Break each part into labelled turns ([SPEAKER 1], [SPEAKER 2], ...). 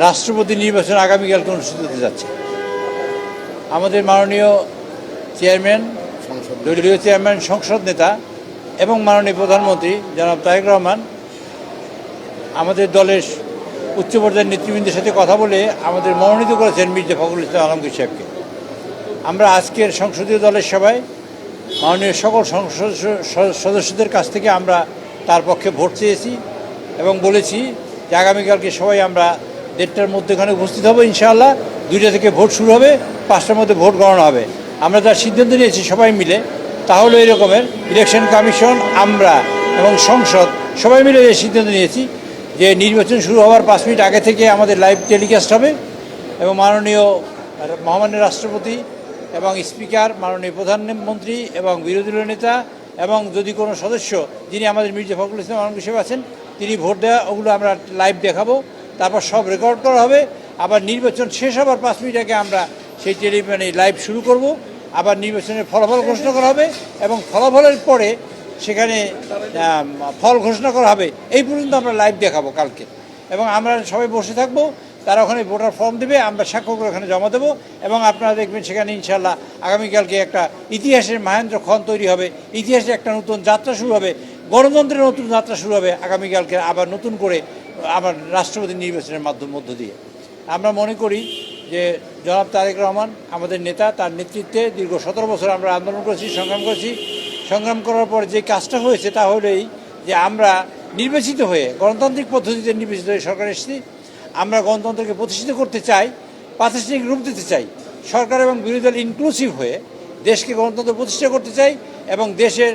[SPEAKER 1] রাষ্ট্রপতি নির্বাচন আগামীকালকে অনুষ্ঠিত হতে যাচ্ছে। আমাদের মাননীয় চেয়ারম্যান, দলীয় চেয়ারম্যান, সংসদ নেতা এবং মাননীয় প্রধানমন্ত্রী জনাব তারেক রহমান আমাদের দলের উচ্চ পর্যায়ের নেতৃবৃন্দের সাথে কথা বলে আমাদের মনোনীত করেছেন মির্জা ফখরুল ইসলাম আলমগীর সাহেবকে। আমরা আজকের সংসদীয় দলের সভায় মাননীয় সকল সংসদ সদস্যদের কাছ থেকে আমরা তার পক্ষে ভোট চেয়েছি এবং বলেছি যে আগামীকালকে সবাই আমরা 1:30টার মধ্যেখানে উপস্থিত হব। ইনশাআল্লাহ 2টা থেকে ভোট শুরু হবে, 5টার মধ্যে ভোট গণনা হবে। আমরা যার সিদ্ধান্ত নিয়েছি সবাই মিলে তাহলে এই রকমের ইলেকশন কমিশন, আমরা এবং সংসদ সবাই মিলে এই সিদ্ধান্ত নিয়েছি যে নির্বাচন শুরু হওয়ার 5 মিনিট আগে থেকে আমাদের লাইভ টেলিকাস্ট হবে এবং মাননীয় মহামান্য রাষ্ট্রপতি এবং স্পিকার, মাননীয় প্রধানমন্ত্রী এবং বিরোধী দলীয় নেতা এবং যদি কোনো সদস্য যিনি আমাদের মির্জা ফখরুল ইসলাম আলমগীর সাহেব আছেন তিনি ভোট দেওয়া, ওগুলো আমরা লাইভ দেখাবো। তারপর সব রেকর্ড করা হবে। আবার নির্বাচন শেষ হবার 5 মিনিট আগে আমরা সেই লাইভ শুরু করব। আবার নির্বাচনের ফলাফল ঘোষণা করা হবে এবং ফলাফলের পরে সেখানে ফল ঘোষণা করা হবে। এই পর্যন্ত আমরা লাইভ দেখাবো কালকে এবং আমরা সবাই বসে থাকবো। তারা ওখানে ভোটার ফর্ম দেবে, আমরা স্বাক্ষর ওখানে জমা দেবো এবং আপনারা দেখবেন সেখানে ইনশাল্লাহ আগামীকালকে একটা ইতিহাসের মহেন্দ্র ক্ষণ তৈরি হবে, ইতিহাসের একটা নতুন যাত্রা শুরু হবে, গণতন্ত্রের নতুন যাত্রা শুরু হবে আগামীকালকে আবার নতুন করে আবার রাষ্ট্রপতি নির্বাচনের মধ্য দিয়ে। আমরা মনে করি যে জনাব তারেক রহমান আমাদের নেতা, তার নেতৃত্বে দীর্ঘ 17 বছর আমরা আন্দোলন করেছি, সংগ্রাম করার পর যে কাজটা হয়েছে তা হলেই যে আমরা নির্বাচিত হয়ে গণতান্ত্রিক পদ্ধতিতে নির্বাচিত হয়ে সরকার এসেছি। আমরা গণতন্ত্রকে প্রতিষ্ঠিত করতে চাই, প্রাতিষ্ঠানিক রূপ দিতে চাই, সরকার এবং বিরোধী দল ইনক্লুসিভ হয়ে দেশকে গণতন্ত্র প্রতিষ্ঠা করতে চাই এবং দেশের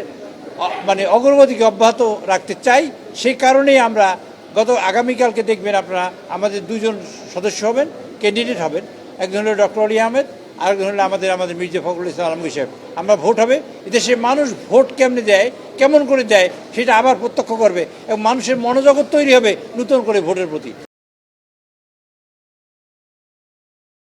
[SPEAKER 1] অগ্রগতিকে অব্যাহত রাখতে চাই। সেই কারণেই আমরা আগামীকালকে দেখবেন আপনারা আমাদের 2জন সদস্য হবেন, ক্যান্ডিডেট হবেন। একজন হলো ডক্টর আলী আহমেদ, আরেকজন হলো আমাদের মির্জা ফখরুল ইসলাম আলমগীর সাহেব। আমরা ভোট হবে, এদেশের মানুষ ভোট কেমনে দেয়, কেমন করে দেয় সেটা আবার প্রত্যক্ষ করবে এবং মানুষের মনোজগৎ তৈরি হবে নতুন করে ভোটের প্রতি।